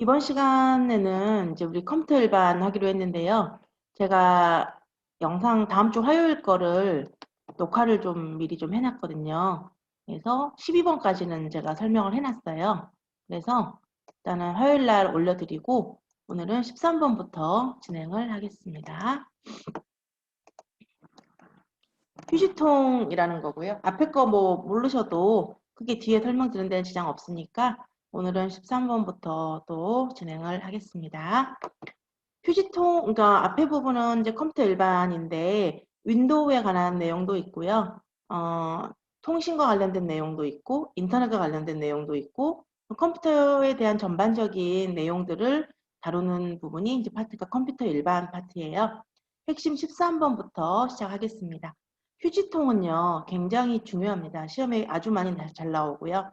이번 시간에는 이제 우리 컴퓨터 일반 하기로 했는데요. 제가 영상 다음 주 화요일 거를 녹화를 좀 미리 좀 해놨거든요. 그래서 12번까지는 제가 설명을 해놨어요. 그래서 일단은 화요일 날 올려드리고 오늘은 13번부터 진행을 하겠습니다. 휴지통이라는 거고요. 앞에 거 뭐 모르셔도 그게 뒤에 설명드리는 데는 지장 없으니까 오늘은 13번부터 또 진행을 하겠습니다. 휴지통, 그러니까 앞에 부분은 이제 컴퓨터 일반인데 윈도우에 관한 내용도 있고요. 통신과 관련된 내용도 있고 인터넷과 관련된 내용도 있고 컴퓨터에 대한 전반적인 내용들을 다루는 부분이 이제 파트가 컴퓨터 일반 파트예요. 핵심 13번부터 시작하겠습니다. 휴지통은요, 굉장히 중요합니다. 시험에 아주 많이 잘 나오고요.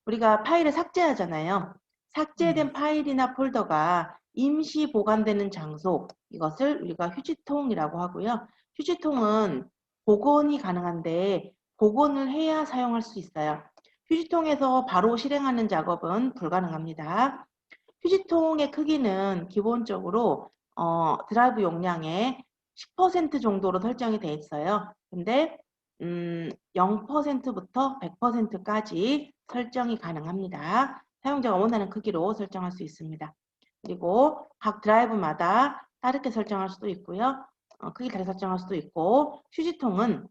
우리가 파일을 삭제하잖아요. 삭제된 파일이나 폴더가 임시 보관되는 장소, 이것을 우리가 휴지통이라고 하고요. 휴지통은 복원이 가능한데 복원을 해야 사용할 수 있어요. 휴지통에서 바로 실행하는 작업은 불가능합니다. 휴지통의 크기는 기본적으로 드라이브 용량의 10% 정도로 설정이 되어 있어요. 근데 0%부터 100%까지 설정이 가능합니다. 사용자가 원하는 크기로 설정할 수 있습니다. 그리고 각 드라이브마다 다르게 설정할 수도 있고요. 크기 다르게 설정할 수도 있고 휴지통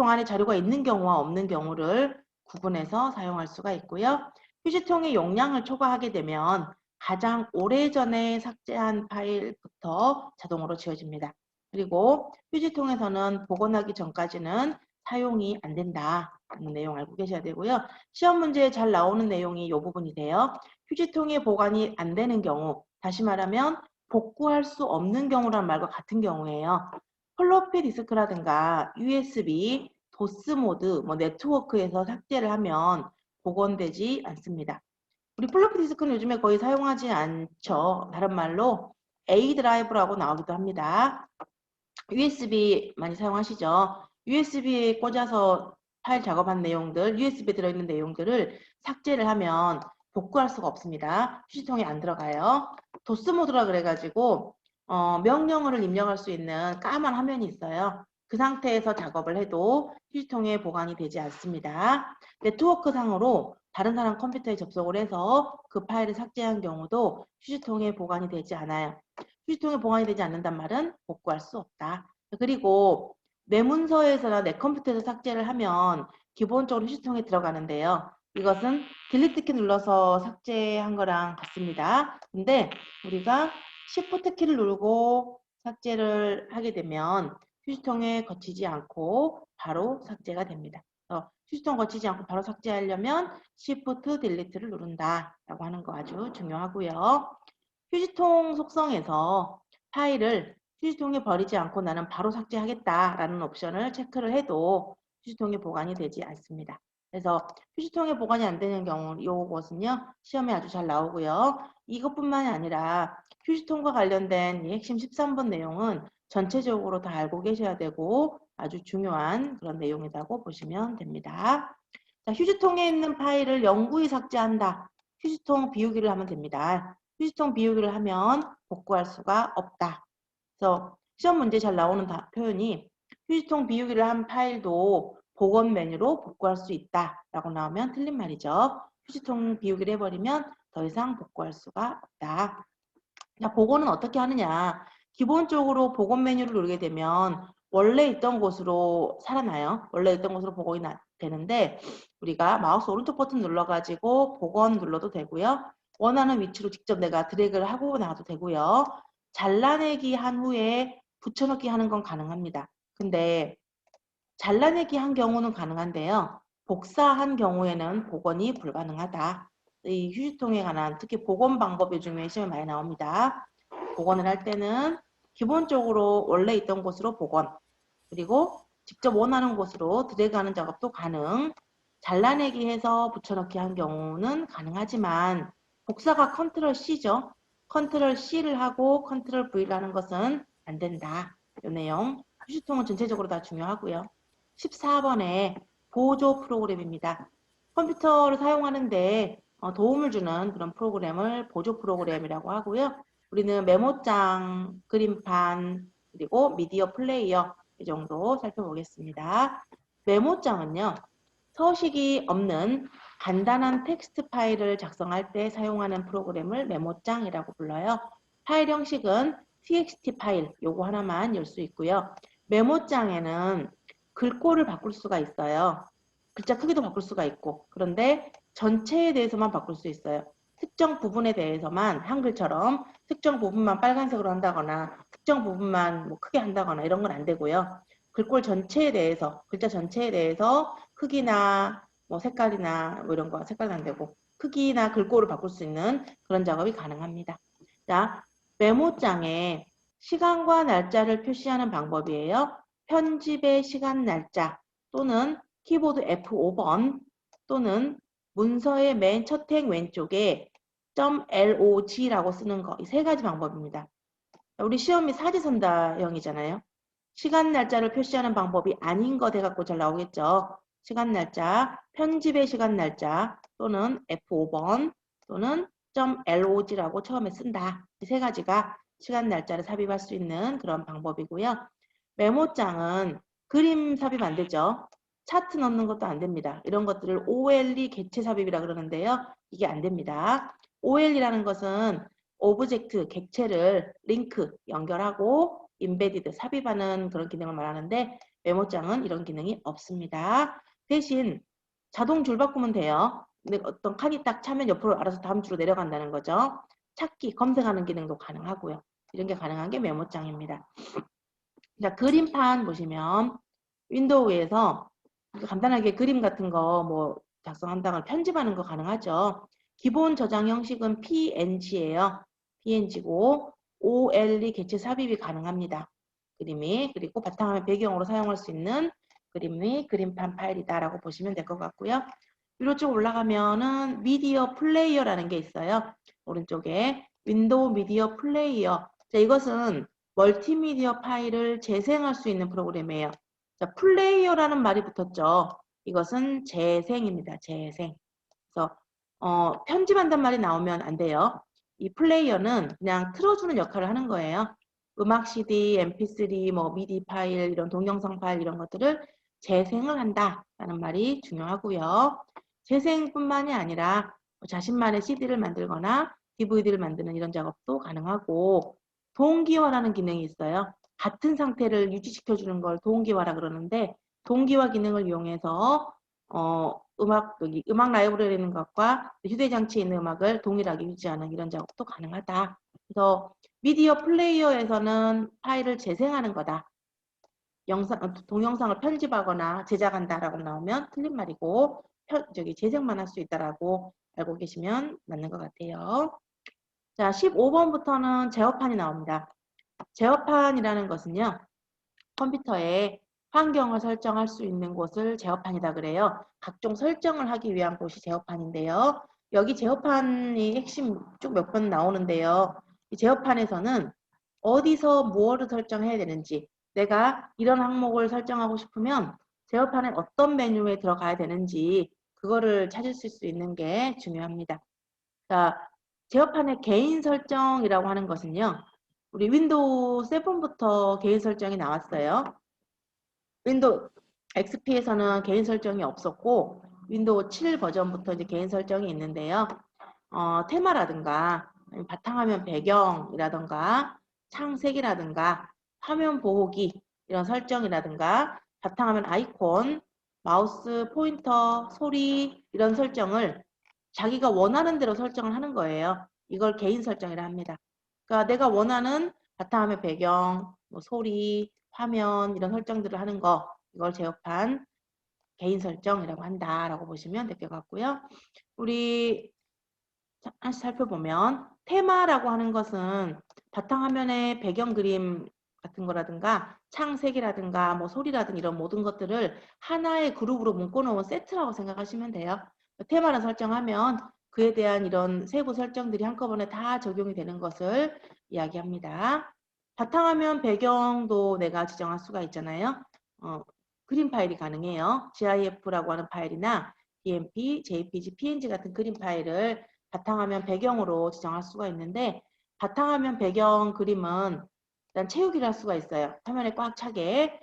안에 자료가 있는 경우와 없는 경우를 구분해서 사용할 수가 있고요. 휴지통의 용량을 초과하게 되면 가장 오래전에 삭제한 파일부터 자동으로 지워집니다. 그리고 휴지통에서는 복원하기 전까지는 사용이 안 된다. 라는 내용 알고 계셔야 되고요. 시험 문제에 잘 나오는 내용이 이 부분이세요. 휴지통에 보관이 안 되는 경우, 다시 말하면 복구할 수 없는 경우란 말과 같은 경우예요. 플로피 디스크라든가 USB, 도스 모드, 네트워크에서 삭제를 하면 복원되지 않습니다. 우리 플로피 디스크는 요즘에 거의 사용하지 않죠. 다른 말로 A 드라이브라고 나오기도 합니다. USB 많이 사용하시죠? USB에 꽂아서 파일 작업한 내용들, USB에 들어있는 내용들을 삭제를 하면 복구할 수가 없습니다. 휴지통에 안 들어가요. 도스 모드라 그래가지고 명령어를 입력할 수 있는 까만 화면이 있어요. 그 상태에서 작업을 해도 휴지통에 보관이 되지 않습니다. 네트워크 상으로 다른 사람 컴퓨터에 접속을 해서 그 파일을 삭제한 경우도 휴지통에 보관이 되지 않아요. 휴지통에 보관이 되지 않는단 말은 복구할 수 없다. 그리고 내 문서에서나 내 컴퓨터에서 삭제를 하면 기본적으로 휴지통에 들어가는데요. 이것은 딜리트 키 눌러서 삭제한 거랑 같습니다. 근데 우리가 Shift 키를 누르고 삭제를 하게 되면 휴지통에 거치지 않고 바로 삭제가 됩니다. 휴지통 거치지 않고 바로 삭제하려면 Shift 딜리트를 누른다라고 하는 거 아주 중요하고요. 휴지통 속성에서 파일을 휴지통에 버리지 않고 나는 바로 삭제하겠다라는 옵션을 체크를 해도 휴지통에 보관이 되지 않습니다. 그래서 휴지통에 보관이 안 되는 경우 이것은요 시험에 아주 잘 나오고요. 이것뿐만이 아니라 휴지통과 관련된 이 핵심 13번 내용은 전체적으로 다 알고 계셔야 되고 아주 중요한 그런 내용이라고 보시면 됩니다. 자, 휴지통에 있는 파일을 영구히 삭제한다. 휴지통 비우기를 하면 됩니다. 휴지통 비우기를 하면 복구할 수가 없다. 그래서 시험 문제 잘 나오는 표현이 휴지통 비우기를 한 파일도 복원 메뉴로 복구할 수 있다 라고 나오면 틀린 말이죠. 휴지통 비우기를 해버리면 더 이상 복구할 수가 없다. 자, 복원은 어떻게 하느냐. 기본적으로 복원 메뉴를 누르게 되면 원래 있던 곳으로 살아나요. 원래 있던 곳으로 복원이 되는데 우리가 마우스 오른쪽 버튼 눌러가지고 복원 눌러도 되고요. 원하는 위치로 직접 내가 드래그를 하고 나가도 되고요. 잘라내기 한 후에 붙여넣기 하는 건 가능합니다. 근데 잘라내기 한 경우는 가능한데요. 복사한 경우에는 복원이 불가능하다. 이 휴지통에 관한 특히 복원 방법 요즘에 시험에 많이 나옵니다. 복원을 할 때는 기본적으로 원래 있던 곳으로 복원, 그리고 직접 원하는 곳으로 드래그하는 작업도 가능, 잘라내기 해서 붙여넣기 한 경우는 가능하지만 복사가 컨트롤 C죠. 컨트롤 C를 하고 컨트롤 V를 하는 것은 안 된다. 이 내용 휴지통은 전체적으로 다 중요하고요. 14번에 보조 프로그램입니다. 컴퓨터를 사용하는데 도움을 주는 그런 프로그램을 보조 프로그램이라고 하고요. 우리는 메모장, 그림판, 그리고 미디어 플레이어 이 정도 살펴보겠습니다. 메모장은요. 서식이 없는 간단한 텍스트 파일을 작성할 때 사용하는 프로그램을 메모장이라고 불러요. 파일 형식은 txt 파일 요거 하나만 열 수 있고요. 메모장에는 글꼴을 바꿀 수가 있어요. 글자 크기도 바꿀 수가 있고 그런데 전체에 대해서만 바꿀 수 있어요. 특정 부분에 대해서만 한글처럼 특정 부분만 빨간색으로 한다거나 특정 부분만 뭐 크게 한다거나 이런 건 안 되고요. 글꼴 전체에 대해서 글자 전체에 대해서 크기나 뭐 색깔이나 뭐 이런 거 색깔은 안 되고 크기나 글꼴을 바꿀 수 있는 그런 작업이 가능합니다. 자, 메모장에 시간과 날짜를 표시하는 방법이에요. 편집의 시간 날짜 또는 키보드 F5번 또는 문서의 맨 첫 행 왼쪽에 .log라고 쓰는 거 이 세 가지 방법입니다. 우리 시험이 사지선다형이잖아요. 시간 날짜를 표시하는 방법이 아닌 것 해갖고 잘 나오겠죠. 시간 날짜, 편집의 시간 날짜 또는 F5번 또는 .log라고 처음에 쓴다. 이 세 가지가 시간 날짜를 삽입할 수 있는 그런 방법이고요. 메모장은 그림 삽입 안 되죠. 차트 넣는 것도 안 됩니다. 이런 것들을 OLE 객체 삽입이라 그러는데요. 이게 안 됩니다. OLE라는 것은 오브젝트, 객체를 링크, 연결하고 인베디드, 삽입하는 그런 기능을 말하는데 메모장은 이런 기능이 없습니다. 대신 자동 줄 바꾸면 돼요. 근데 어떤 칸이 딱 차면 옆으로 알아서 다음 줄로 내려간다는 거죠. 찾기, 검색하는 기능도 가능하고요. 이런 게 가능한 게 메모장입니다. 자, 그림판 보시면 윈도우에서 간단하게 그림 같은 거 뭐 작성한다거나 편집하는 거 가능하죠. 기본 저장 형식은 PNG예요. PNG고 OLE 객체 삽입이 가능합니다. 그림이 그리고 바탕화면 배경으로 사용할 수 있는 그림이 그림판 파일이다라고 보시면 될 것 같고요. 위로 쭉 올라가면은 미디어 플레이어라는 게 있어요. 오른쪽에 윈도우 미디어 플레이어. 자, 이것은 멀티미디어 파일을 재생할 수 있는 프로그램이에요. 자, 플레이어라는 말이 붙었죠. 이것은 재생입니다. 재생. 그래서 편집한단 말이 나오면 안 돼요. 이 플레이어는 그냥 틀어주는 역할을 하는 거예요. 음악 CD, MP3, 뭐 미디 파일, 이런 동영상 파일 이런 것들을 재생을 한다라는 말이 중요하고요. 재생뿐만이 아니라 자신만의 CD를 만들거나 DVD를 만드는 이런 작업도 가능하고 동기화라는 기능이 있어요. 같은 상태를 유지시켜주는 걸 동기화라 그러는데 동기화 기능을 이용해서 음악 라이브러리에 있는 것과 휴대장치에 있는 음악을 동일하게 유지하는 이런 작업도 가능하다. 그래서 미디어 플레이어에서는 파일을 재생하는 거다. 동영상을 편집하거나 제작한다라고 나오면 틀린 말이고 재생만 할 수 있다라고 알고 계시면 맞는 것 같아요. 자, 15번부터는 제어판이 나옵니다. 제어판이라는 것은요. 컴퓨터에 환경을 설정할 수 있는 곳을 제어판이다 그래요. 각종 설정을 하기 위한 곳이 제어판인데요. 여기 제어판이 핵심 쭉 몇 번 나오는데요. 이 제어판에서는 어디서 무엇을 설정해야 되는지 내가 이런 항목을 설정하고 싶으면 제어판에 어떤 메뉴에 들어가야 되는지 그거를 찾을 수 있는 게 중요합니다. 자, 제어판의 개인 설정이라고 하는 것은요. 우리 윈도우 7부터 개인 설정이 나왔어요. 윈도우 XP에서는 개인 설정이 없었고 윈도우 7 버전부터 이제 개인 설정이 있는데요. 테마라든가 바탕화면 배경이라든가 창색이라든가 화면 보호기 이런 설정이라든가 바탕화면 아이콘, 마우스 포인터, 소리 이런 설정을 자기가 원하는 대로 설정을 하는 거예요. 이걸 개인 설정이라 합니다. 그러니까 내가 원하는 바탕화면 배경, 뭐 소리, 화면 이런 설정들을 하는 거 이걸 제어판 개인 설정이라고 한다라고 보시면 될 것 같고요. 우리 하나씩 살펴보면 테마라고 하는 것은 바탕화면의 배경 그림 같은 거라든가 창색이라든가 뭐 소리라든가 이런 모든 것들을 하나의 그룹으로 묶어놓은 세트라고 생각하시면 돼요. 테마를 설정하면 그에 대한 이런 세부 설정들이 한꺼번에 다 적용이 되는 것을 이야기합니다. 바탕화면 배경도 내가 지정할 수가 있잖아요. 그림 파일이 가능해요. GIF라고 하는 파일이나 BMP, JPG, PNG 같은 그림 파일을 바탕화면 배경으로 지정할 수가 있는데 바탕화면 배경 그림은 일단 채우기를 할 수가 있어요. 화면에 꽉 차게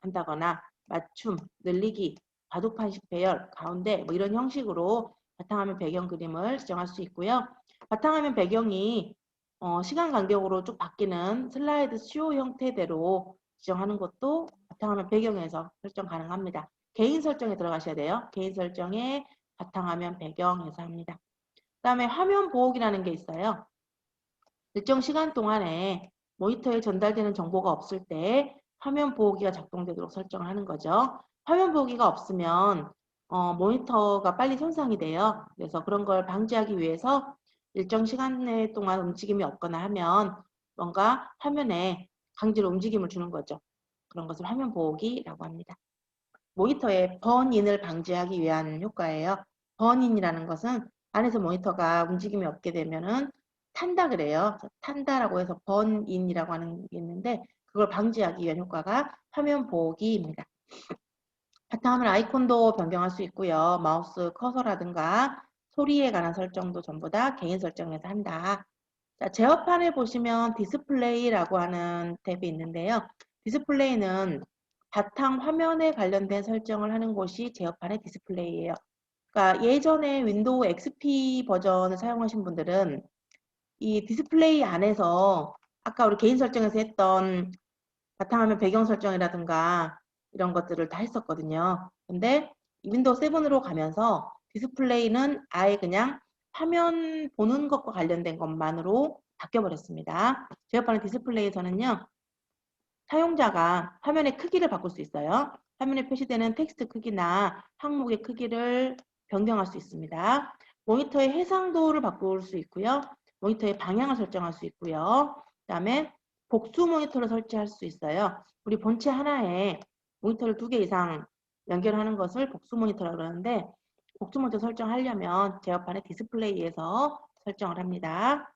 한다거나 맞춤, 늘리기, 바둑판식 배열, 가운데 뭐 이런 형식으로 바탕화면 배경 그림을 지정할 수 있고요. 바탕화면 배경이 시간 간격으로 쭉 바뀌는 슬라이드 쇼 형태대로 지정하는 것도 바탕화면 배경에서 설정 가능합니다. 개인 설정에 들어가셔야 돼요. 개인 설정에 바탕화면 배경에서 합니다. 그 다음에 화면 보호기라는 게 있어요. 일정 시간 동안에 모니터에 전달되는 정보가 없을 때 화면 보호기가 작동되도록 설정을 하는 거죠. 화면 보호기가 없으면 모니터가 빨리 손상이 돼요. 그래서 그런 걸 방지하기 위해서 일정 시간 동안 움직임이 없거나 하면 뭔가 화면에 강제로 움직임을 주는 거죠. 그런 것을 화면 보호기라고 합니다. 모니터의 번인을 방지하기 위한 효과예요. 번인이라는 것은 안에서 모니터가 움직임이 없게 되면은 탄다 그래요. 탄다라고 해서 번인이라고 하는 게 있는데 그걸 방지하기 위한 효과가 화면 보호기입니다. 바탕화면 아이콘도 변경할 수 있고요. 마우스 커서라든가 소리에 관한 설정도 전부 다 개인 설정에서 한다. 자, 제어판에 보시면 디스플레이라고 하는 탭이 있는데요. 디스플레이는 바탕 화면에 관련된 설정을 하는 곳이 제어판의 디스플레이예요. 그러니까 예전에 윈도우 XP 버전을 사용하신 분들은 이 디스플레이 안에서 아까 우리 개인 설정에서 했던 바탕화면 배경 설정이라든가 이런 것들을 다 했었거든요. 근데 윈도우 7으로 가면서 디스플레이는 아예 그냥 화면 보는 것과 관련된 것만으로 바뀌어버렸습니다. 제어판의 디스플레이에서는요. 사용자가 화면의 크기를 바꿀 수 있어요. 화면에 표시되는 텍스트 크기나 항목의 크기를 변경할 수 있습니다. 모니터의 해상도를 바꿀 수 있고요. 모니터의 방향을 설정할 수 있고요. 그 다음에 복수 모니터를 설치할 수 있어요. 우리 본체 하나에 모니터를 2개 이상 연결하는 것을 복수 모니터라고 그러는데 복수 모니터 설정하려면 제어판의 디스플레이에서 설정을 합니다.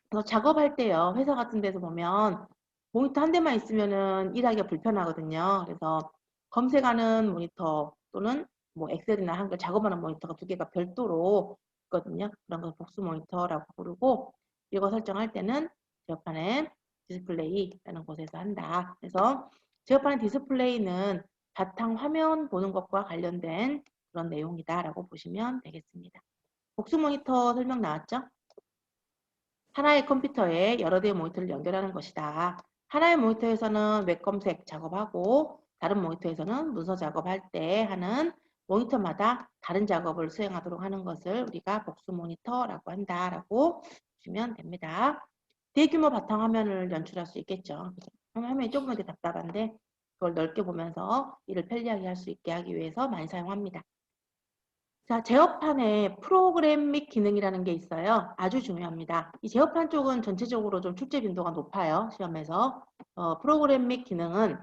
그래서 작업할 때요. 회사 같은 데서 보면 모니터 한 대만 있으면은 일하기가 불편하거든요. 그래서 검색하는 모니터 또는 뭐 엑셀이나 한글 작업하는 모니터가 2개가 별도로 있거든요. 그런 걸 복수 모니터라고 부르고 이거 설정할 때는 제어판의 디스플레이라는 곳에서 한다. 그래서 제어판의 디스플레이는 바탕 화면 보는 것과 관련된 그런 내용이다라고 보시면 되겠습니다. 복수 모니터 설명 나왔죠? 하나의 컴퓨터에 여러 대의 모니터를 연결하는 것이다. 하나의 모니터에서는 웹 검색 작업하고 다른 모니터에서는 문서 작업할 때 하는 모니터마다 다른 작업을 수행하도록 하는 것을 우리가 복수 모니터라고 한다라고 보시면 됩니다. 대규모 바탕화면을 연출할 수 있겠죠. 화면이 좁으면 되게 답답한데 그걸 넓게 보면서 일을 편리하게 할 수 있게 하기 위해서 많이 사용합니다. 자, 제어판에 프로그램 및 기능이라는 게 있어요. 아주 중요합니다. 이 제어판 쪽은 전체적으로 좀 출제 빈도가 높아요. 시험에서. 프로그램 및 기능은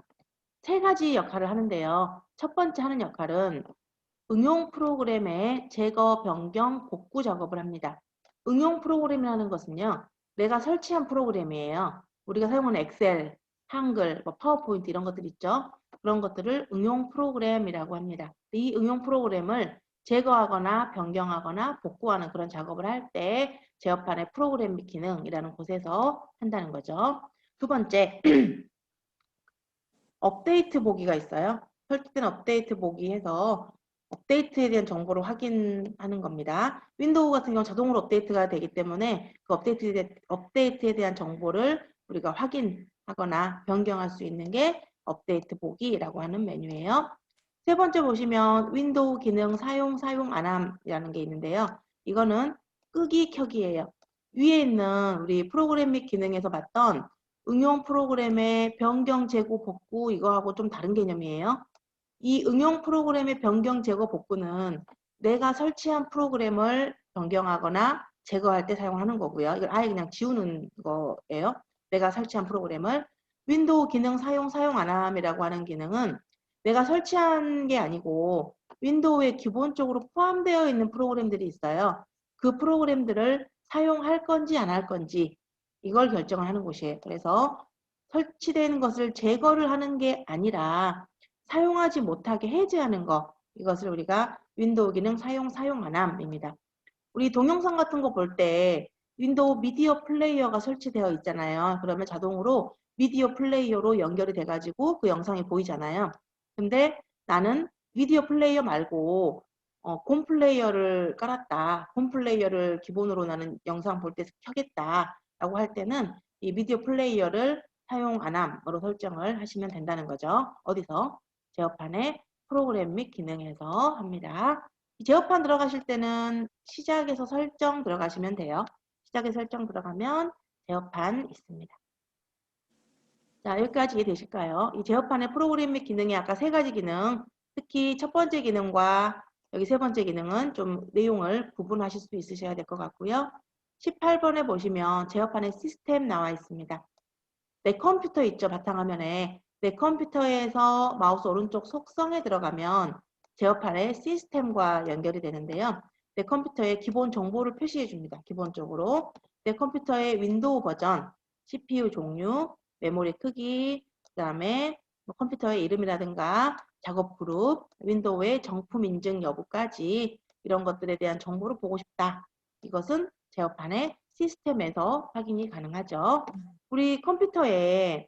3가지 역할을 하는데요. 첫 번째 하는 역할은 응용 프로그램의 제거, 변경, 복구 작업을 합니다. 응용 프로그램이라는 것은요. 내가 설치한 프로그램이에요. 우리가 사용하는 엑셀, 한글, 뭐 파워포인트 이런 것들 있죠. 그런 것들을 응용 프로그램이라고 합니다. 이 응용 프로그램을 제거하거나 변경하거나 복구하는 그런 작업을 할 때 제어판의 프로그램 및 기능이라는 곳에서 한다는 거죠. 두 번째, 업데이트 보기가 있어요. 설치된 업데이트 보기 해서 업데이트에 대한 정보를 확인하는 겁니다. 윈도우 같은 경우 자동으로 업데이트가 되기 때문에 그 업데이트에 대한 정보를 우리가 확인하거나 변경할 수 있는 게 업데이트 보기라고 하는 메뉴예요. 세 번째 보시면 윈도우 기능 사용 안함이라는 게 있는데요. 이거는 끄기 켜기예요. 위에 있는 우리 프로그램 및 기능에서 봤던 응용 프로그램의 변경 제거 복구 이거하고 좀 다른 개념이에요. 이 응용 프로그램의 변경 제거 복구는 내가 설치한 프로그램을 변경하거나 제거할 때 사용하는 거고요. 이걸 아예 그냥 지우는 거예요. 내가 설치한 프로그램을 윈도우 기능 사용 안함이라고 하는 기능은 내가 설치한 게 아니고 윈도우에 기본적으로 포함되어 있는 프로그램들이 있어요. 그 프로그램들을 사용할 건지 안 할 건지 이걸 결정을 하는 곳이에요. 그래서 설치된 것을 제거를 하는 게 아니라 사용하지 못하게 해제하는 거 이것을 우리가 윈도우 기능 사용 안 함입니다. 우리 동영상 같은 거 볼 때 윈도우 미디어 플레이어가 설치되어 있잖아요. 그러면 자동으로 미디어 플레이어로 연결이 돼가지고 그 영상이 보이잖아요. 근데 나는 미디어 플레이어 말고 곰 플레이어를 깔았다. 곰 플레이어를 기본으로 나는 영상 볼 때 켜겠다. 라고 할 때는 이 미디어 플레이어를 사용 안 함으로 설정을 하시면 된다는 거죠. 어디서? 제어판의 프로그램 및 기능에서 합니다. 제어판 들어가실 때는 시작에서 설정 들어가시면 돼요. 시작에 설정 들어가면 제어판 있습니다. 자, 여기까지 이해되실까요? 이 제어판의 프로그램 및 기능이 아까 세 가지 기능, 특히 첫 번째 기능과 여기 세 번째 기능은 좀 내용을 구분하실 수 있으셔야 될 것 같고요. 18번에 보시면 제어판의 시스템 나와 있습니다. 내 컴퓨터 있죠, 바탕화면에. 내 컴퓨터에서 마우스 오른쪽 속성에 들어가면 제어판의 시스템과 연결이 되는데요. 내 컴퓨터의 기본 정보를 표시해 줍니다. 기본적으로. 내 컴퓨터의 윈도우 버전, CPU 종류, 메모리 크기, 그 다음에 컴퓨터의 이름이라든가 작업 그룹, 윈도우의 정품 인증 여부까지 이런 것들에 대한 정보를 보고 싶다. 이것은 제어판의 시스템에서 확인이 가능하죠. 우리 컴퓨터에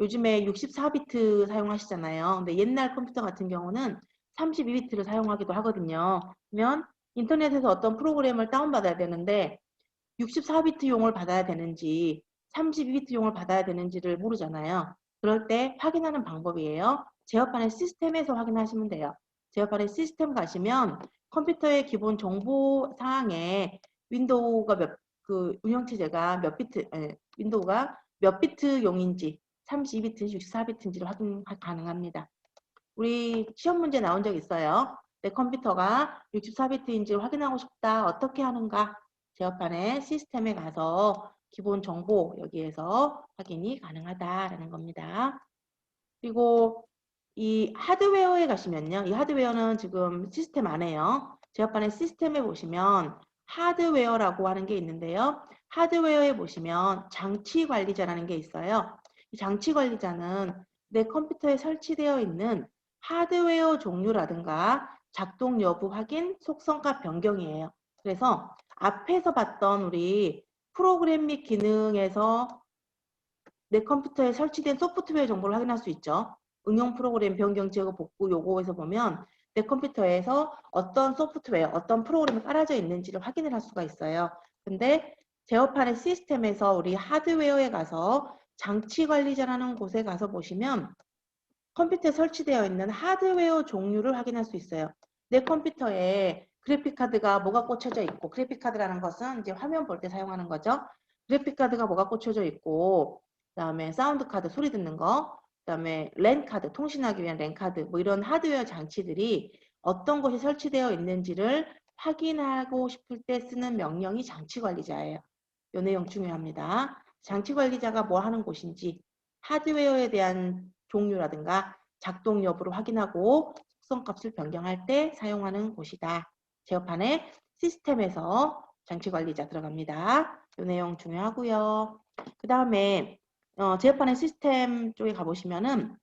요즘에 64비트 사용하시잖아요. 근데 옛날 컴퓨터 같은 경우는 32비트를 사용하기도 하거든요. 그러면 인터넷에서 어떤 프로그램을 다운받아야 되는데 64비트용을 받아야 되는지 32비트용을 받아야 되는지를 모르잖아요. 그럴 때 확인하는 방법이에요. 제어판의 시스템에서 확인하시면 돼요. 제어판의 시스템 가시면 컴퓨터의 기본 정보 사항에 윈도우가 그 운영체제가 몇 비트, 윈도우가 몇 비트용인지 32비트, 64비트인지를 확인 가능합니다. 우리 시험 문제 나온 적 있어요. 내 컴퓨터가 64비트인지 확인하고 싶다. 어떻게 하는가? 제어판의 시스템에 가서 기본 정보 여기에서 확인이 가능하다라는 겁니다. 그리고 이 하드웨어에 가시면요. 이 하드웨어는 지금 시스템 안에요. 제어판의 시스템에 보시면 하드웨어라고 하는 게 있는데요. 하드웨어에 보시면 장치 관리자라는 게 있어요. 이 장치 관리자는 내 컴퓨터에 설치되어 있는 하드웨어 종류라든가 작동 여부 확인, 속성값 변경이에요. 그래서 앞에서 봤던 우리 프로그램 및 기능에서 내 컴퓨터에 설치된 소프트웨어 정보를 확인할 수 있죠. 응용 프로그램 변경 제거 복구 요거에서 보면 내 컴퓨터에서 어떤 소프트웨어, 어떤 프로그램이 깔아져 있는지를 확인을 할 수가 있어요. 근데 제어판의 시스템에서 우리 하드웨어에 가서 장치 관리자라는 곳에 가서 보시면 컴퓨터에 설치되어 있는 하드웨어 종류를 확인할 수 있어요. 내 컴퓨터에 그래픽카드가 뭐가 꽂혀져 있고, 그래픽카드라는 것은 이제 화면 볼 때 사용하는 거죠. 그래픽카드가 뭐가 꽂혀져 있고, 그 다음에 사운드카드 소리 듣는 거, 그 다음에 랜카드, 통신하기 위한 랜카드, 뭐 이런 하드웨어 장치들이 어떤 곳에 설치되어 있는지를 확인하고 싶을 때 쓰는 명령이 장치관리자예요. 이 내용 중요합니다. 장치관리자가 뭐 하는 곳인지, 하드웨어에 대한 종류라든가 작동 여부를 확인하고 속성값을 변경할 때 사용하는 곳이다. 제어판의 시스템에서 장치관리자 들어갑니다. 이 내용 중요하고요. 그 다음에 제어판의 시스템 쪽에 가보시면은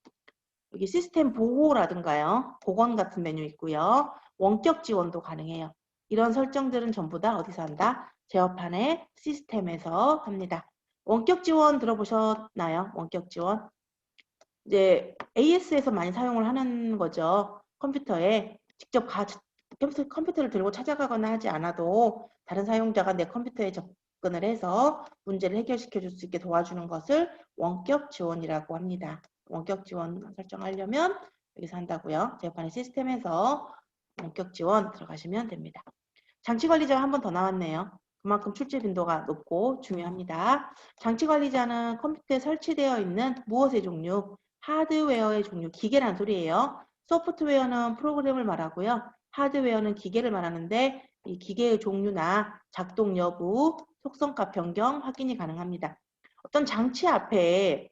여기 시스템 보호라든가요. 복원 같은 메뉴 있고요. 원격 지원도 가능해요. 이런 설정들은 전부 다 어디서 한다? 제어판의 시스템에서 합니다. 원격 지원 들어보셨나요? 원격 지원? 이제 AS에서 많이 사용을 하는 거죠. 컴퓨터에 직접 컴퓨터를 들고 찾아가거나 하지 않아도 다른 사용자가 내 컴퓨터에 접근을 해서 문제를 해결시켜 줄 수 있게 도와주는 것을 원격 지원이라고 합니다. 원격 지원 설정하려면 여기서 한다고요. 제어판의 시스템에서 원격 지원 들어가시면 됩니다. 장치관리자가 한 번 더 나왔네요. 그만큼 출제 빈도가 높고 중요합니다. 장치관리자는 컴퓨터에 설치되어 있는 무엇의 종류, 하드웨어의 종류, 기계란 소리예요. 소프트웨어는 프로그램을 말하고요. 하드웨어는 기계를 말하는데 이 기계의 종류나 작동 여부, 속성값 변경 확인이 가능합니다. 어떤 장치 앞에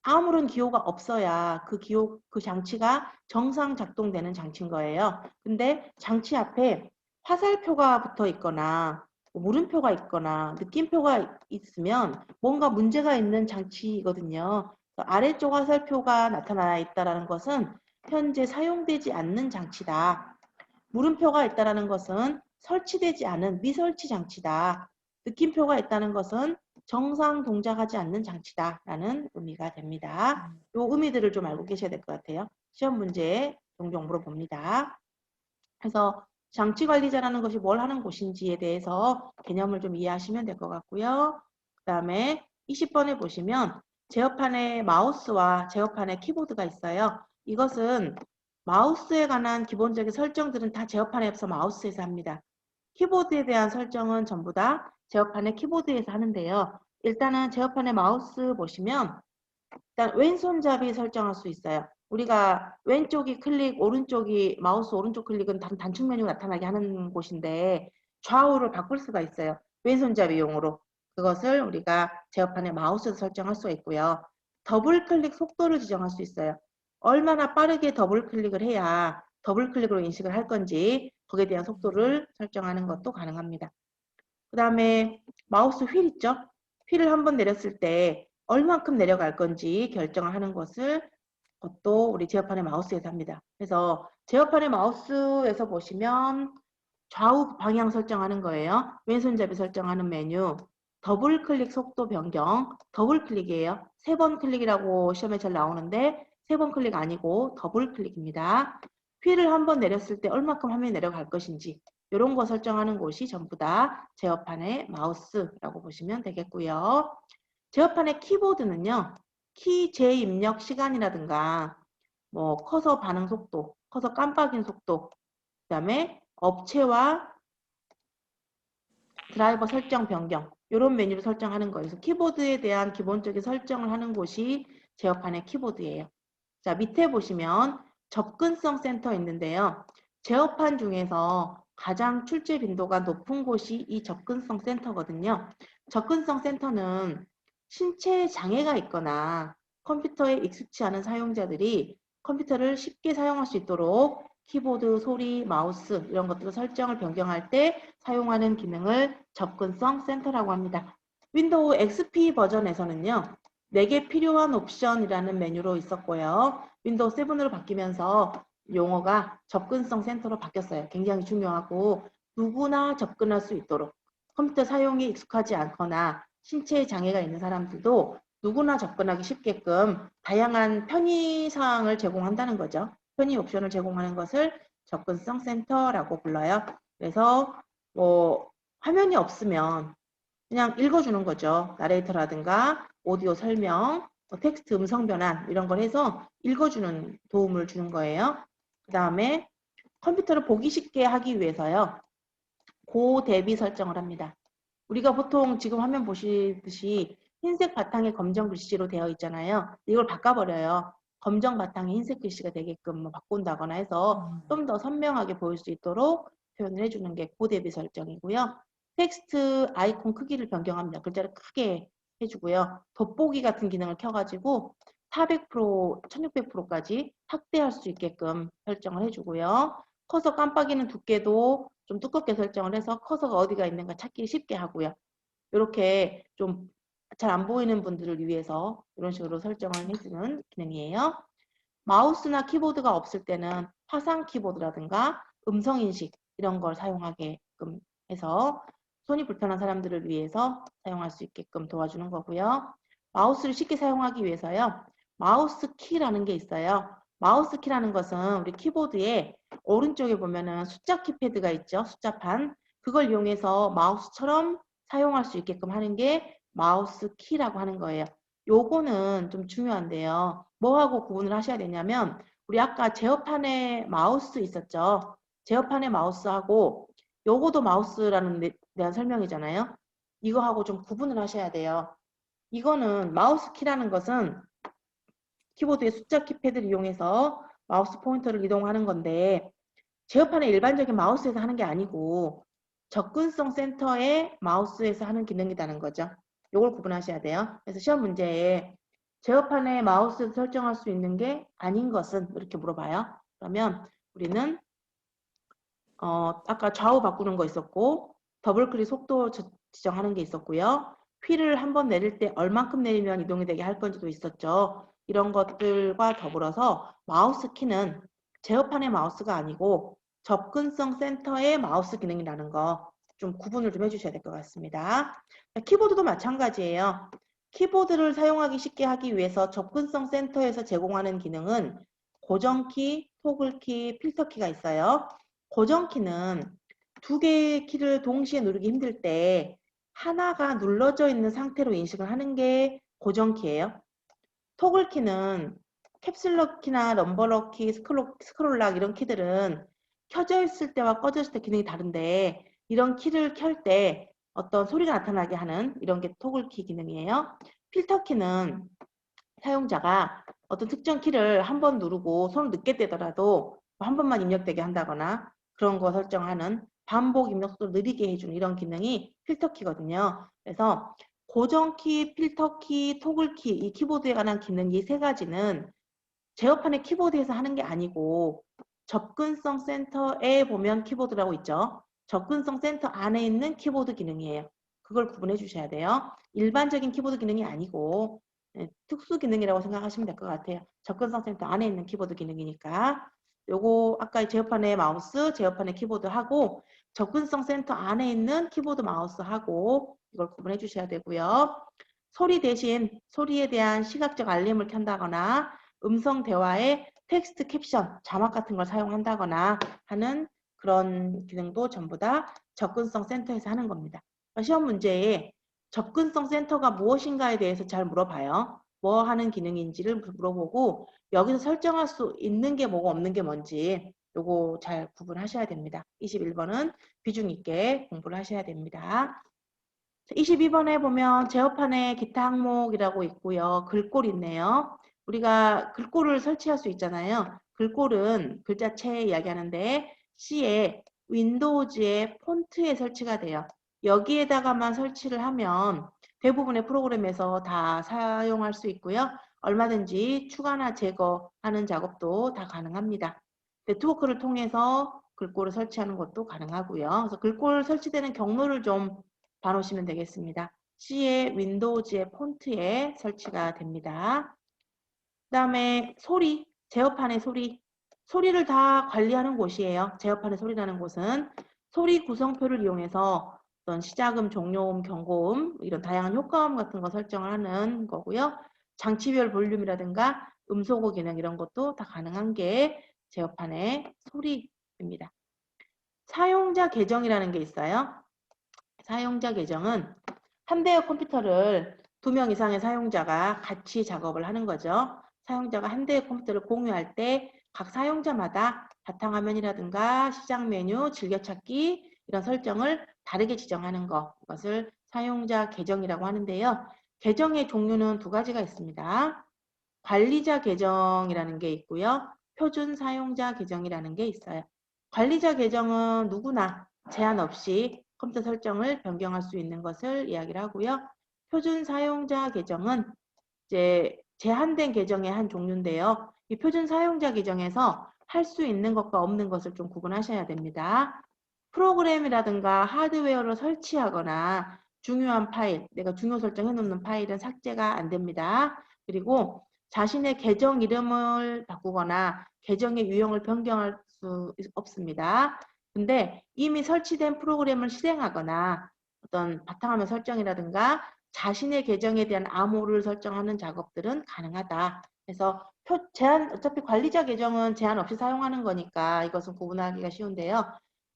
아무런 기호가 없어야 그 장치가 정상 작동되는 장치인 거예요. 근데 장치 앞에 화살표가 붙어 있거나 물음표가 있거나 느낌표가 있으면 뭔가 문제가 있는 장치이거든요. 아래쪽 화살표가 나타나 있다는 것은 현재 사용되지 않는 장치다. 물음표가 있다는 것은 설치되지 않은 미설치 장치다. 느낌표가 있다는 것은 정상 동작하지 않는 장치다라는 의미가 됩니다. 이 의미들을 좀 알고 계셔야 될 것 같아요. 시험 문제에 종종 물어봅니다. 그래서 장치관리자라는 것이 뭘 하는 곳인지에 대해서 개념을 좀 이해하시면 될 것 같고요. 그 다음에 20번에 보시면 제어판에 마우스와 제어판에 키보드가 있어요. 이것은 마우스에 관한 기본적인 설정들은 다 제어판에서 마우스에서 합니다. 키보드에 대한 설정은 전부 다 제어판의 키보드에서 하는데요. 일단은 제어판의 마우스 보시면 일단 왼손잡이 설정할 수 있어요. 우리가 왼쪽이 클릭, 오른쪽이 마우스 오른쪽 클릭은 단축 메뉴가 나타나게 하는 곳인데 좌우를 바꿀 수가 있어요. 왼손잡이용으로. 그것을 우리가 제어판의 마우스에서 설정할 수가 있고요. 더블 클릭 속도를 지정할 수 있어요. 얼마나 빠르게 더블 클릭을 해야 더블 클릭으로 인식을 할 건지 거기에 대한 속도를 설정하는 것도 가능합니다. 그 다음에 마우스 휠 있죠? 휠을 한번 내렸을 때 얼만큼 내려갈 건지 결정을 하는 것을 그것도 우리 제어판의 마우스에서 합니다. 그래서 제어판의 마우스에서 보시면 좌우 방향 설정하는 거예요. 왼손잡이 설정하는 메뉴, 더블 클릭 속도 변경, 더블 클릭이에요. 3번 클릭이라고 시험에 잘 나오는데 3번 클릭 아니고 더블 클릭입니다. 휠을 한번 내렸을 때 얼마큼 화면이 내려갈 것인지 이런 거 설정하는 곳이 전부 다 제어판의 마우스라고 보시면 되겠고요. 제어판의 키보드는요. 키 재입력 시간이라든가 뭐 커서 반응 속도, 커서 깜빡인 속도, 그 다음에 업체와 드라이버 설정 변경 이런 메뉴를 설정하는 거예요. 그래서 키보드에 대한 기본적인 설정을 하는 곳이 제어판의 키보드예요. 자, 밑에 보시면 접근성 센터 있는데요. 제어판 중에서 가장 출제 빈도가 높은 곳이 이 접근성 센터거든요. 접근성 센터는 신체 장애가 있거나 컴퓨터에 익숙치 않은 사용자들이 컴퓨터를 쉽게 사용할 수 있도록 키보드, 소리, 마우스 이런 것들을 설정을 변경할 때 사용하는 기능을 접근성 센터라고 합니다. 윈도우 XP 버전에서는요. 내게 필요한 옵션이라는 메뉴로 있었고요. 윈도우 7으로 바뀌면서 용어가 접근성 센터로 바뀌었어요. 굉장히 중요하고 누구나 접근할 수 있도록 컴퓨터 사용이 익숙하지 않거나 신체에 장애가 있는 사람들도 누구나 접근하기 쉽게끔 다양한 편의사항을 제공한다는 거죠. 편의 옵션을 제공하는 것을 접근성 센터라고 불러요. 그래서 뭐 화면이 없으면 그냥 읽어주는 거죠. 나레이터라든가 오디오 설명, 텍스트 음성 변환 이런 걸 해서 읽어주는 도움을 주는 거예요. 그 다음에 컴퓨터를 보기 쉽게 하기 위해서요. 고대비 설정을 합니다. 우리가 보통 지금 화면 보시듯이 흰색 바탕에 검정 글씨로 되어 있잖아요. 이걸 바꿔버려요. 검정 바탕에 흰색 글씨가 되게끔 뭐 바꾼다거나 해서 좀 더 선명하게 보일 수 있도록 표현을 해주는 게 고대비 설정이고요. 텍스트 아이콘 크기를 변경합니다. 글자를 크게 해주고요. 돋보기 같은 기능을 켜가지고 400%, 1600%까지 확대할 수 있게끔 설정을 해주고요. 커서 깜빡이는 두께도 좀 두껍게 설정을 해서 커서가 어디가 있는가 찾기 쉽게 하고요. 이렇게 좀 잘 안 보이는 분들을 위해서 이런 식으로 설정을 해주는 기능이에요. 마우스나 키보드가 없을 때는 화상 키보드라든가 음성인식 이런 걸 사용하게끔 해서 손이 불편한 사람들을 위해서 사용할 수 있게끔 도와주는 거고요. 마우스를 쉽게 사용하기 위해서요. 마우스 키라는 게 있어요. 마우스 키라는 것은 우리 키보드에 오른쪽에 보면은 숫자 키패드가 있죠. 숫자판. 그걸 이용해서 마우스처럼 사용할 수 있게끔 하는 게 마우스 키라고 하는 거예요. 요거는 좀 중요한데요. 뭐하고 구분을 하셔야 되냐면 우리 아까 제어판에 마우스 있었죠. 제어판에 마우스하고 요거도 마우스라는 데 대한 설명이잖아요. 이거하고 좀 구분을 하셔야 돼요. 이거는 마우스 키라는 것은 키보드의 숫자 키패드를 이용해서 마우스 포인터를 이동하는 건데 제어판의 일반적인 마우스에서 하는 게 아니고 접근성 센터의 마우스에서 하는 기능이라는 거죠. 이걸 구분하셔야 돼요. 그래서 시험 문제에 제어판의 마우스에서 설정할 수 있는 게 아닌 것은 이렇게 물어봐요. 그러면 우리는 아까 좌우 바꾸는 거 있었고 더블클릭 속도 지정하는 게 있었고요. 휠을 한번 내릴 때 얼만큼 내리면 이동이 되게 할 건지도 있었죠. 이런 것들과 더불어서 마우스 키는 제어판의 마우스가 아니고 접근성 센터의 마우스 기능이라는 거 좀 구분을 좀 해주셔야 될 것 같습니다. 키보드도 마찬가지예요. 키보드를 사용하기 쉽게 하기 위해서 접근성 센터에서 제공하는 기능은 고정키, 토글키, 필터키가 있어요. 고정키는 두 개의 키를 동시에 누르기 힘들 때 하나가 눌러져 있는 상태로 인식을 하는 게 고정키예요. 토글키는 캡슐럭 키나 넘버럭 키, 스크롤락 이런 키들은 켜져 있을 때와 꺼져 있을 때 기능이 다른데 이런 키를 켤 때 어떤 소리가 나타나게 하는 이런 게 토글키 기능이에요. 필터키는 사용자가 어떤 특정 키를 한 번 누르고 손을 늦게 떼더라도 한 번만 입력되게 한다거나 그런 거 설정하는 반복 입력 속도를 느리게 해주는 이런 기능이 필터키거든요. 그래서 고정키, 필터키, 토글키 이 키보드에 관한 기능 이 세 가지는 제어판의 키보드에서 하는 게 아니고 접근성 센터에 보면 키보드라고 있죠. 접근성 센터 안에 있는 키보드 기능이에요. 그걸 구분해 주셔야 돼요. 일반적인 키보드 기능이 아니고 특수 기능이라고 생각하시면 될 것 같아요. 접근성 센터 안에 있는 키보드 기능이니까 요거 아까 제어판의 마우스, 제어판의 키보드 하고 접근성 센터 안에 있는 키보드 마우스 하고 이걸 구분해 주셔야 되고요. 소리 대신 소리에 대한 시각적 알림을 켠다거나 음성 대화에 텍스트 캡션, 자막 같은 걸 사용한다거나 하는 그런 기능도 전부 다 접근성 센터에서 하는 겁니다. 시험 문제에 접근성 센터가 무엇인가에 대해서 잘 물어봐요. 뭐 하는 기능인지를 물어보고 여기서 설정할 수 있는 게 뭐고 없는 게 뭔지 요거 잘 구분하셔야 됩니다. 21번은 비중 있게 공부를 하셔야 됩니다. 22번에 보면 제어판에 기타 항목이라고 있고요. 글꼴 있네요. 우리가 글꼴을 설치할 수 있잖아요. 글꼴은 글자체 이야기하는데 C에 윈도우즈의 폰트에 설치가 돼요. 여기에다가만 설치를 하면 대부분의 프로그램에서 다 사용할 수 있고요. 얼마든지 추가나 제거하는 작업도 다 가능합니다. 네트워크를 통해서 글꼴을 설치하는 것도 가능하고요. 그래서 글꼴 설치되는 경로를 좀 봐놓으시면 되겠습니다. C의 윈도우즈의 폰트에 설치가 됩니다. 그 다음에 소리, 제어판의 소리. 소리를 다 관리하는 곳이에요. 제어판의 소리라는 곳은 소리 구성표를 이용해서 어떤 시작음, 종료음, 경고음, 이런 다양한 효과음 같은 거 설정을 하는 거고요. 장치별 볼륨이라든가 음소거 기능 이런 것도 다 가능한 게 제어판의 소리입니다. 사용자 계정이라는 게 있어요. 사용자 계정은 한 대의 컴퓨터를 2명 이상의 사용자가 같이 작업을 하는 거죠. 사용자가 한 대의 컴퓨터를 공유할 때 각 사용자마다 바탕화면이라든가 시작 메뉴, 즐겨찾기 이런 설정을 다르게 지정하는 것, 이것을 사용자 계정이라고 하는데요. 계정의 종류는 두 가지가 있습니다. 관리자 계정이라는 게 있고요. 표준 사용자 계정이라는 게 있어요. 관리자 계정은 누구나 제한 없이 컴퓨터 설정을 변경할 수 있는 것을 이야기를 하고요. 표준 사용자 계정은 이제 제한된 계정의 한 종류인데요. 이 표준 사용자 계정에서 할 수 있는 것과 없는 것을 좀 구분하셔야 됩니다. 프로그램이라든가 하드웨어를 설치하거나 중요한 파일, 내가 중요 설정해 놓는 파일은 삭제가 안 됩니다. 그리고 자신의 계정 이름을 바꾸거나 계정의 유형을 변경할 수 없습니다. 근데 이미 설치된 프로그램을 실행하거나 어떤 바탕화면 설정이라든가 자신의 계정에 대한 암호를 설정하는 작업들은 가능하다. 그래서 어차피 관리자 계정은 제한 없이 사용하는 거니까 이것은 구분하기가 쉬운데요.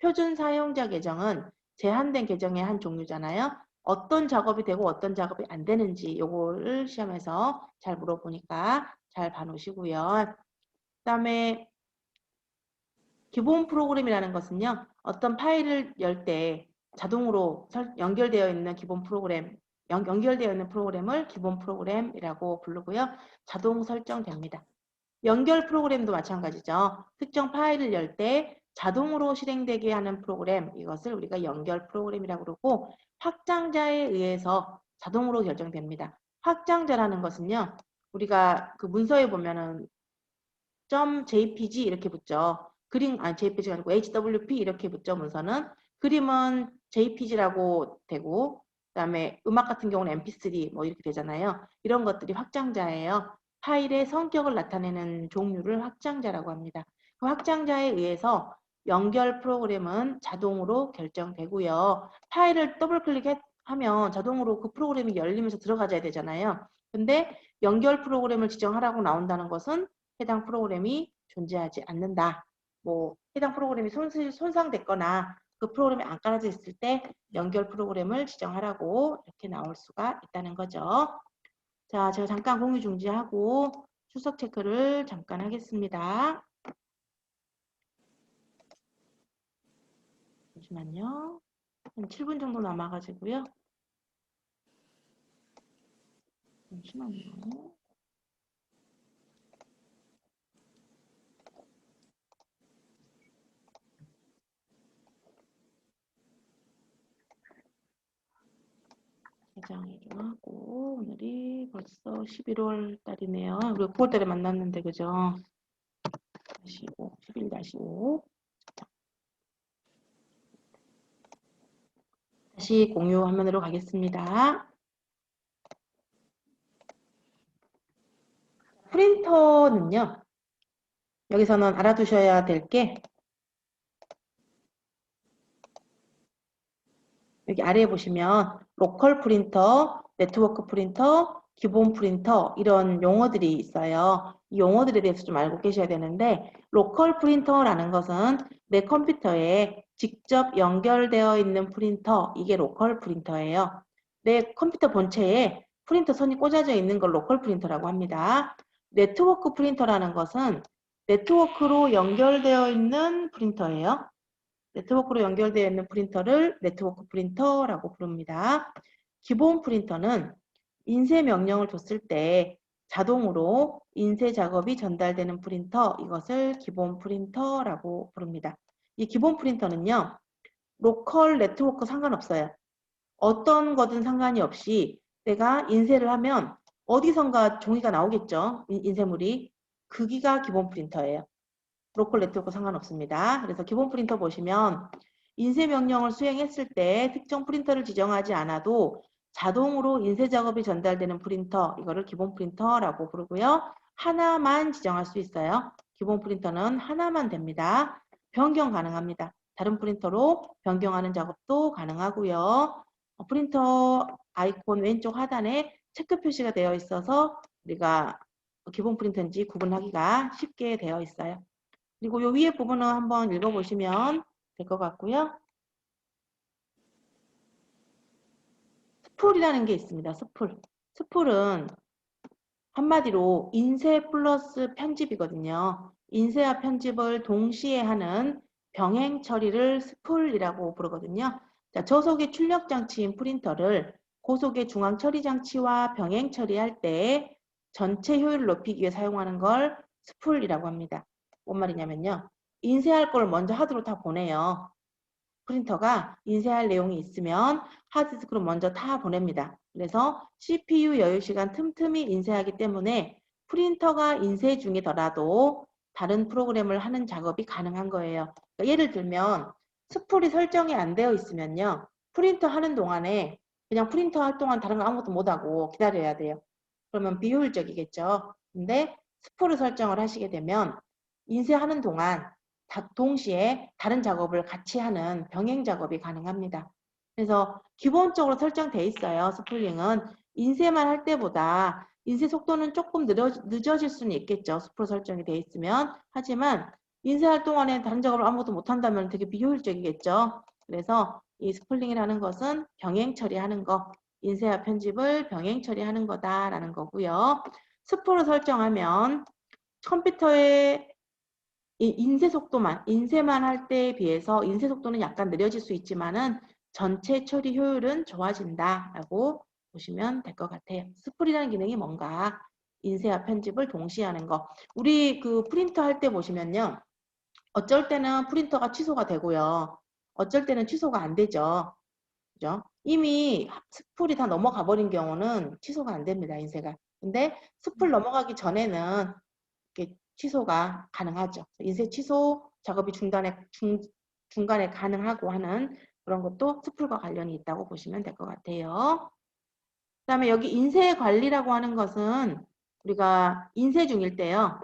표준 사용자 계정은 제한된 계정의 한 종류잖아요. 어떤 작업이 되고 어떤 작업이 안 되는지 요거를 시험에서 잘 물어보니까 잘 봐놓으시고요. 그다음에 기본 프로그램이라는 것은요. 어떤 파일을 열 때 자동으로 연결되어 있는 기본 프로그램, 연결되어 있는 프로그램을 기본 프로그램이라고 부르고요. 자동 설정됩니다. 연결 프로그램도 마찬가지죠. 특정 파일을 열 때 자동으로 실행되게 하는 프로그램, 이것을 우리가 연결 프로그램이라고 그러고 확장자에 의해서 자동으로 결정됩니다. 확장자라는 것은요. 우리가 그 문서에 보면은 .jpg 이렇게 붙죠. JPG가 아니고 HWP 이렇게 붙죠. 문서는. 그림은 JPG라고 되고 그다음에 음악 같은 경우는 MP3 뭐 이렇게 되잖아요. 이런 것들이 확장자예요. 파일의 성격을 나타내는 종류를 확장자라고 합니다. 그 확장자에 의해서 연결 프로그램은 자동으로 결정되고요. 파일을 더블 클릭하면 자동으로 그 프로그램이 열리면서 들어가야 되잖아요. 근데 연결 프로그램을 지정하라고 나온다는 것은 해당 프로그램이 존재하지 않는다. 뭐 해당 프로그램이 손상됐거나 그 프로그램이 안 깔아져 있을 때 연결 프로그램을 지정하라고 이렇게 나올 수가 있다는 거죠. 자, 제가 잠깐 공유 중지하고 출석 체크를 잠깐 하겠습니다. 잠시만요. 한 7분 정도 남아가지고요. 잠시만요. 저장을 좀 하고 오늘이 벌써 11월 달이네요. 우리 9월 달에 만났는데 그죠? 11-5 다시 공유 화면으로 가겠습니다. 프린터는요. 여기서는 알아두셔야 될 게 여기 아래에 보시면 로컬 프린터, 네트워크 프린터, 기본 프린터 이런 용어들이 있어요. 이 용어들에 대해서 좀 알고 계셔야 되는데 로컬 프린터라는 것은 내 컴퓨터에 직접 연결되어 있는 프린터, 이게 로컬 프린터예요. 내 컴퓨터 본체에 프린터 선이 꽂아져 있는 걸 로컬 프린터라고 합니다. 네트워크 프린터라는 것은 네트워크로 연결되어 있는 프린터예요. 네트워크로 연결되어 있는 프린터를 네트워크 프린터라고 부릅니다. 기본 프린터는 인쇄 명령을 줬을 때 자동으로 인쇄 작업이 전달되는 프린터, 이것을 기본 프린터라고 부릅니다. 이 기본 프린터는요, 로컬 네트워크 상관없어요. 어떤 거든 상관이 없이 내가 인쇄를 하면 어디선가 종이가 나오겠죠. 인쇄물이. 크기가 기본 프린터예요. 로컬 네트워크 상관없습니다. 그래서 기본 프린터 보시면 인쇄 명령을 수행했을 때 특정 프린터를 지정하지 않아도 자동으로 인쇄 작업이 전달되는 프린터, 이거를 기본 프린터라고 부르고요. 하나만 지정할 수 있어요. 기본 프린터는 하나만 됩니다. 변경 가능합니다. 다른 프린터로 변경하는 작업도 가능하고요. 프린터 아이콘 왼쪽 하단에 체크 표시가 되어 있어서 우리가 기본 프린터인지 구분하기가 쉽게 되어 있어요. 그리고 요 위에 부분을 한번 읽어보시면 될 것 같고요. 스풀이라는 게 있습니다. 스풀. 스풀은 한마디로 인쇄 플러스 편집이거든요. 인쇄와 편집을 동시에 하는 병행 처리를 스풀이라고 부르거든요. 자, 저속의 출력 장치인 프린터를 고속의 중앙 처리 장치와 병행 처리할 때 전체 효율을 높이기 위해 사용하는 걸 스풀이라고 합니다. 뭔 말이냐면요. 인쇄할 걸 먼저 하드로 다 보내요. 프린터가 인쇄할 내용이 있으면 하드디스크로 먼저 다 보냅니다. 그래서 CPU 여유시간 틈틈이 인쇄하기 때문에 프린터가 인쇄 중이더라도 다른 프로그램을 하는 작업이 가능한 거예요. 그러니까 예를 들면 스풀이 설정이 안 되어 있으면요. 프린터 하는 동안에 그냥 프린터 할 동안 다른 거 아무것도 못하고 기다려야 돼요. 그러면 비효율적이겠죠. 근데 스풀을 설정을 하시게 되면 인쇄하는 동안 동시에 다른 작업을 같이 하는 병행 작업이 가능합니다. 그래서 기본적으로 설정돼 있어요. 스풀링은 인쇄만 할 때보다 인쇄 속도는 조금 늦어질 수는 있겠죠. 스풀 설정이 돼 있으면. 하지만 인쇄할 동안에 다른 작업을 아무것도 못한다면 되게 비효율적이겠죠. 그래서 이 스풀링이라는 것은 병행 처리하는 거, 인쇄와 편집을 병행 처리하는 거다라는 거고요. 스풀을 설정하면 컴퓨터에 인쇄 속도만, 인쇄만 할 때에 비해서 인쇄 속도는 약간 느려질 수 있지만은 전체 처리 효율은 좋아진다라고 보시면 될 것 같아요. 스풀이라는 기능이 뭔가 인쇄와 편집을 동시에 하는 거. 우리 그 프린터 할 때 보시면요. 어쩔 때는 프린터가 취소가 되고요. 어쩔 때는 취소가 안 되죠. 그죠? 이미 스풀이 다 넘어가 버린 경우는 취소가 안 됩니다. 인쇄가. 근데 스풀 넘어가기 전에는 이렇게 취소가 가능하죠. 인쇄 취소 작업이 중간에 가능하고 하는 그런 것도 스풀과 관련이 있다고 보시면 될 것 같아요. 그 다음에 여기 인쇄 관리라고 하는 것은 우리가 인쇄 중일 때요.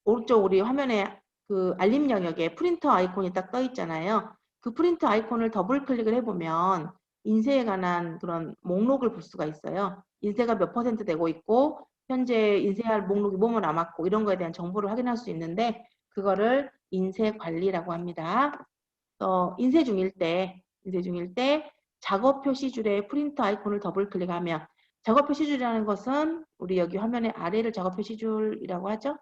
오른쪽 우리 화면에 그 알림 영역에 프린터 아이콘이 딱 떠 있잖아요. 그 프린터 아이콘을 더블 클릭을 해보면 인쇄에 관한 그런 목록을 볼 수가 있어요. 인쇄가 몇 % 되고 있고 현재 인쇄할 목록이 뭐뭐 남았고 이런 거에 대한 정보를 확인할 수 있는데 그거를 인쇄 관리라고 합니다. 인쇄 중일 때 작업 표시줄에 프린터 아이콘을 더블 클릭하면 작업 표시줄이라는 것은 우리 여기 화면의 아래를 작업 표시줄이라고 하죠.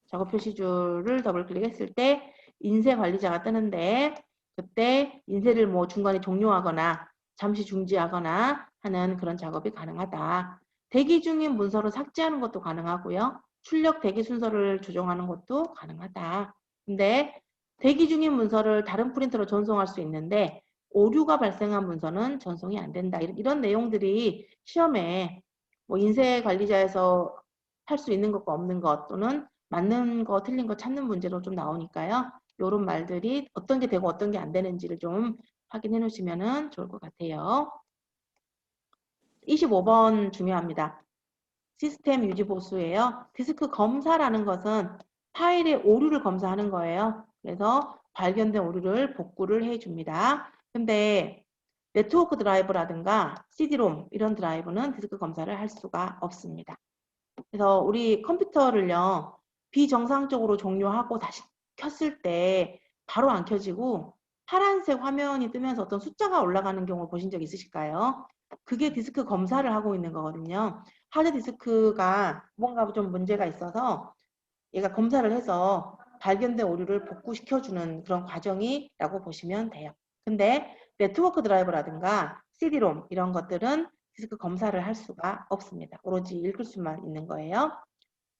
작업 표시줄을 더블 클릭했을 때 인쇄 관리자가 뜨는데 그때 인쇄를 뭐 중간에 종료하거나 잠시 중지하거나 하는 그런 작업이 가능하다. 대기 중인 문서를 삭제하는 것도 가능하고요. 출력 대기 순서를 조정하는 것도 가능하다. 근데 대기 중인 문서를 다른 프린터로 전송할 수 있는데 오류가 발생한 문서는 전송이 안 된다. 이런 내용들이 시험에 뭐 인쇄 관리자에서 할 수 있는 것과 없는 것 또는 맞는 거 틀린 거 찾는 문제로 좀 나오니까요. 이런 말들이 어떤 게 되고 어떤 게 안 되는지를 좀 확인해 놓으시면 좋을 것 같아요. 25번 중요합니다. 시스템 유지 보수예요. 디스크 검사라는 것은 파일의 오류를 검사하는 거예요. 그래서 발견된 오류를 복구를 해줍니다. 근데 네트워크 드라이브라든가 CD-ROM 이런 드라이브는 디스크 검사를 할 수가 없습니다. 그래서 우리 컴퓨터를요, 비정상적으로 종료하고 다시 켰을 때 바로 안 켜지고 파란색 화면이 뜨면서 어떤 숫자가 올라가는 경우를 보신 적 있으실까요? 그게 디스크 검사를 하고 있는 거거든요. 하드디스크가 뭔가 좀 문제가 있어서 얘가 검사를 해서 발견된 오류를 복구시켜주는 그런 과정이라고 보시면 돼요. 근데 네트워크 드라이브라든가 CD-ROM 이런 것들은 디스크 검사를 할 수가 없습니다. 오로지 읽을 수만 있는 거예요.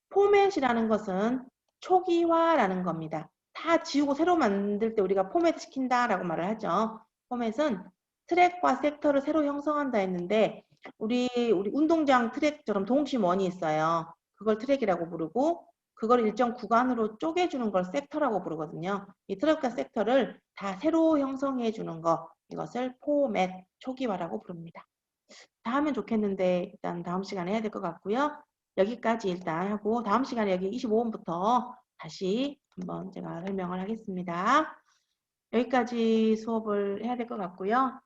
포맷이라는 것은 초기화라는 겁니다. 다 지우고 새로 만들 때 우리가 포맷 시킨다라고 말을 하죠. 포맷은 트랙과 섹터를 새로 형성한다 했는데 우리 운동장 트랙처럼 동심원이 있어요. 그걸 트랙이라고 부르고 그걸 일정 구간으로 쪼개주는 걸 섹터라고 부르거든요. 이 트랙과 섹터를 다 새로 형성해 주는 거 이것을 포맷 초기화라고 부릅니다. 다 하면 좋겠는데 일단 다음 시간에 해야 될 것 같고요. 여기까지 일단 하고 다음 시간에 여기 25분부터 다시 한번 제가 설명을 하겠습니다. 여기까지 수업을 해야 될 것 같고요.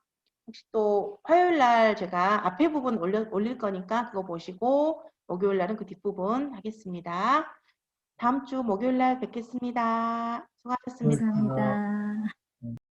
혹시 또 화요일 날 제가 앞에 부분 올릴 거니까 그거 보시고 목요일 날은 그 뒷부분 하겠습니다. 다음 주 목요일 날 뵙겠습니다. 수고하셨습니다. 감사합니다.